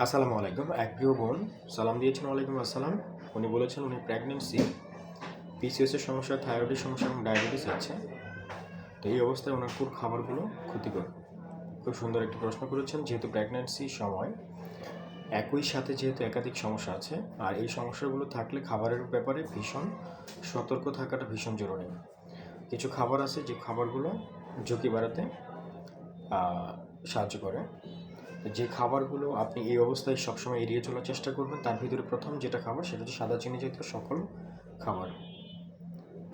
আসসালামু আলাইকুম। এক প্রিয় বোন সালাম দিয়েছেন। ওয়ালাইকুম আসসালাম। উনি বলেছেন উনি প্রেগনেন্সি, পিসিওএসের সমস্যা, থাইরয়েডের সমস্যা এবং ডায়াবেটিস আছে। তো এই অবস্থায় ওনার কোন খাবারগুলো ক্ষতিকর? খুব সুন্দর একটি প্রশ্ন করেছেন। যেহেতু প্রেগনেন্সির সময় একই সাথে যেহেতু একাধিক সমস্যা আছে, আর এই সমস্যাগুলো থাকলে খাবারের ব্যাপারে ভীষণ সতর্ক থাকাটা ভীষণ জরুরি। কিছু খাবার আছে যে খাবারগুলো ঝুঁকি বাড়াতে সাহায্য করে। যে খাবারগুলো আপনি এই অবস্থায় সবসময় এড়িয়ে চলার চেষ্টা করবেন, তার ভিতরে প্রথম যেটা খাবার সেটা হচ্ছে সাদা চিনি জাতীয় সকল খাবার।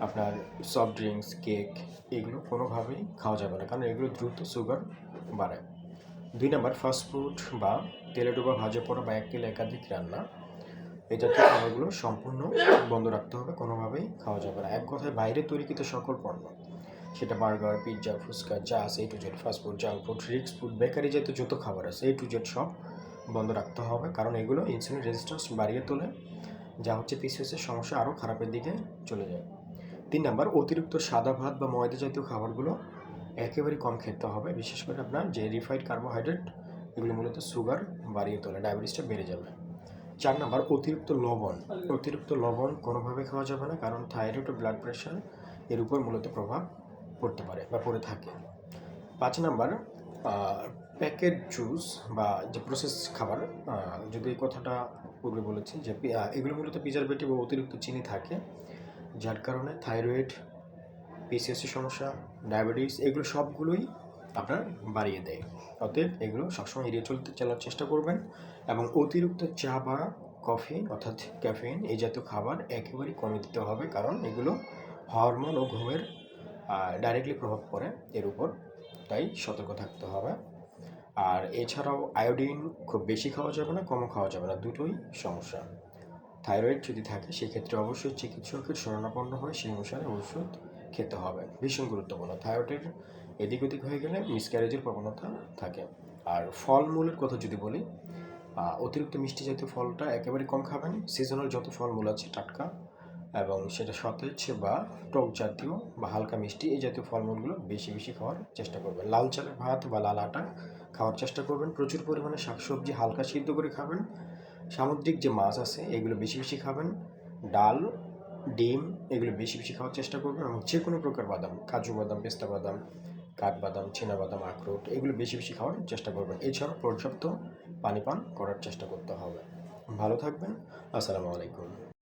আপনার সফট ড্রিঙ্কস, কেক এগুলো কোনোভাবেই খাওয়া যাবে না, কারণ এগুলো দ্রুত সুগার বাড়ায়। 2 নাম্বার, ফাস্টফুড বা তেলে ডোবা, ভাজা পোড়া বা এক তেলে একাধিক রান্না, এই জাতীয় খাবারগুলো সম্পূর্ণ বন্ধ রাখতে হবে, কোনোভাবেই খাওয়া যাবে না। এক কথায় বাইরে তৈরিকৃত সকল পণ্য, সেটা বার্গার, পিৎজা, ফুচকা যা আছে A to Z, fast food, junk food, রিক্স ফুড, বেকারি জাতীয় যত খাবার আছে A to Z সব বন্ধ রাখতে হবে, কারণ এগুলো ইনসুলিন রেজিস্ট্যান্স বাড়িয়ে তোলে, যা হচ্ছে পিসিওএসের সমস্যা আরও খারাপের দিকে চলে যায়। 3 নাম্বার, অতিরিক্ত সাদা ভাত বা ময়দা জাতীয় খাবারগুলো একেবারেই কম খেতে হবে, বিশেষ করে আপনার যে রিফাইন্ড কার্বোহাইড্রেট, এগুলো মূলত সুগার বাড়িয়ে তোলে, ডায়াবেটিসটা বেড়ে যাবে। 4 নাম্বার, অতিরিক্ত লবণ কোনোভাবে খাওয়া যাবে না, কারণ থাইরয়েড ও ব্লাড প্রেশার এর উপর মূলত প্রভাব পড়তে পারে বা পড়ে থাকে। 5 নাম্বার, প্যাকেট জুস বা যে প্রসেস খাবার, যদি এই কথাটা পূর্বে বলেছি যে এগুলো মূলত প্রিজারভেটিভ ও অতিরিক্ত চিনি থাকে, যার কারণে থাইরয়েড, পিসিওএসের সমস্যা, ডায়াবেটিস এগুলো সবগুলোই আপনার বাড়িয়ে দেয়। অতএব এগুলো সবসময় এড়িয়ে চলার চেষ্টা করবেন, এবং অতিরিক্ত চা বা কফি অর্থাৎ ক্যাফেইন এই জাতীয় খাবার একেবারেই কমে দিতে হবে, কারণ এগুলো হরমোন ও ঘুমের ডাইরেক্টলি প্রভাব পড়ে এর উপর, তাই সতর্ক থাকতে হবে। আর এছাড়াও আয়োডিন খুব বেশি খাওয়া যাবে না, কমও খাওয়া যাবে না, দুটোই সমস্যা। থাইরয়েড যদি থাকে সেক্ষেত্রে অবশ্যই চিকিৎসকের শরণাপন্ন হয়ে সেই অনুসারে ওষুধ খেতে হবে, ভীষণ গুরুত্বপূর্ণ। থাইরয়েডের এদিক ওদিক হয়ে গেলে মিসক্যারেজের প্রবণতা থাকে। আর ফলমূলের কথা যদি বলি, অতিরিক্ত মিষ্টি জাতীয় ফলটা একেবারে কম খাবেন। সিজনাল যত ফলমূল আছে টাটকা এবং সেটা সতেজ বা টক জাতীয় বা হালকা মিষ্টি এই জাতীয় ফলমূলগুলো বেশি বেশি খাওয়ার চেষ্টা করবেন। লাল চালের ভাত বা লাল আটা খাওয়ার চেষ্টা করবেন। প্রচুর পরিমাণে শাকসবজি হালকা সিদ্ধ করে খাবেন। সামুদ্রিক যে মাছ আছে এগুলো বেশি বেশি খাবেন। ডাল, ডিম এগুলো বেশি বেশি খাওয়ার চেষ্টা করবেন, এবং যে কোনো প্রকার বাদাম, কাজু বাদাম, পেস্তা বাদাম, কাঠবাদাম, বাদাম, আখরোট এগুলো বেশি বেশি খাওয়ার চেষ্টা করবেন। এছাড়াও পর্যাপ্ত পানি পান করার চেষ্টা করতে হবে। ভালো থাকবেন। আসসালামু আলাইকুম।